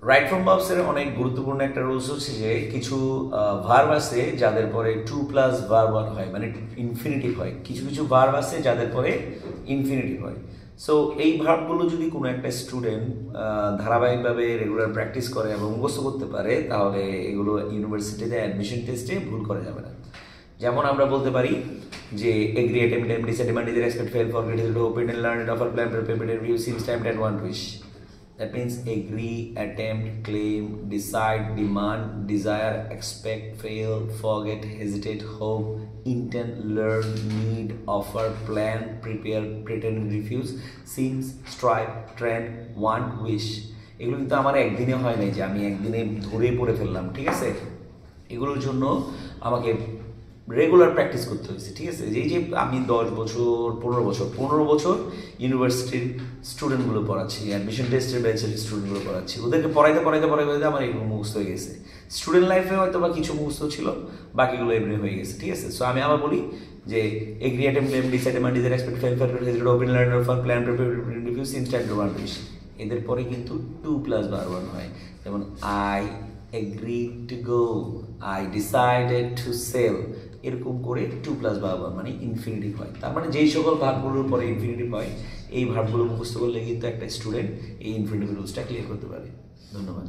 Right from ভার্বসের অনেক গুরুত্বপূর্ণ একটা রুলস হচ্ছে যে কিছু ভার্ব আছে যাদের পরে টু প্লাস ভার্ব হয়, মানে ইনফিনিটিভ হয়। কিছু কিছু ভার্ব আছে যাদের পরে ইনফিনিটিভ হয়। সো এই ভার্বগুলো যদি কোনো একটা স্টুডেন্ট ধারাবাহিকভাবে রেগুলার প্র্যাকটিস করে এবং মুখস্থ করতে পারে, তাহলে এগুলো ইউনিভার্সিটিতে অ্যাডমিশন টেস্টে ভুল করা যাবে না। যেমন আমরা বলতে পারি যে agree, attempt, decide, demand, desire, expect, fail, forget, hesitate, hope, intend, learn, offer, plan, prepare, review, series, time, and want, wish. That means agree, attempt, claim, decide, demand, desire, expect, fail, forget, hesitate, hope, intend, learn, need, offer, plan, prepare, pretend, refuse, seems, strive, trend, want, wish. এগুলো কিন্তু আমার একদিনে হয় নাই যে আমি একদিনে ধরে পড়ে ফেললাম, ঠিক আছে? এগুলোর জন্য আমাকে রেগুলার প্র্যাকটিস করতে হয়েছে, ঠিক আছে? যেই যে আমি 10 বছর 15 বছর ইউনিভার্সিটির স্টুডেন্টগুলো পড়াচ্ছি, অ্যাডমিশন টেস্টের ব্যাচের স্টুডেন্টগুলো পড়াচ্ছি, ওদেরকে পড়াইতে আমার এগুলো মুখস্থ হয়ে গেছে। স্টুডেন্ট লাইফে হয়তো বা কিছু মুখস্থ ছিল, বাকিগুলো এমনি হয়ে গেছে, ঠিক আছে? সো আমি আবার বলি যে agree, attempt, decide, demand, desire, expect, fail, forget, hesitate, hope, learn, offer, plan, prepare, review, series, time, want, wish. এদের পরে কিন্তু 2 প্লাস ভার্ব হয়। যেমন I agreed to go, I decided to sell, এরকম করে 2 প্লাস ভার্ব মানে infinitive হয়। তার মানে যেই সকল ভার্বগুলোর পরে ইনফিনিটিভ হয়, এই ভার্বগুলো মুখস্থ করলে কিন্তু একটা স্টুডেন্ট এই ইনফিনিটিভ রুলসটা ক্লিয়ার করতে পারে। ধন্যবাদ।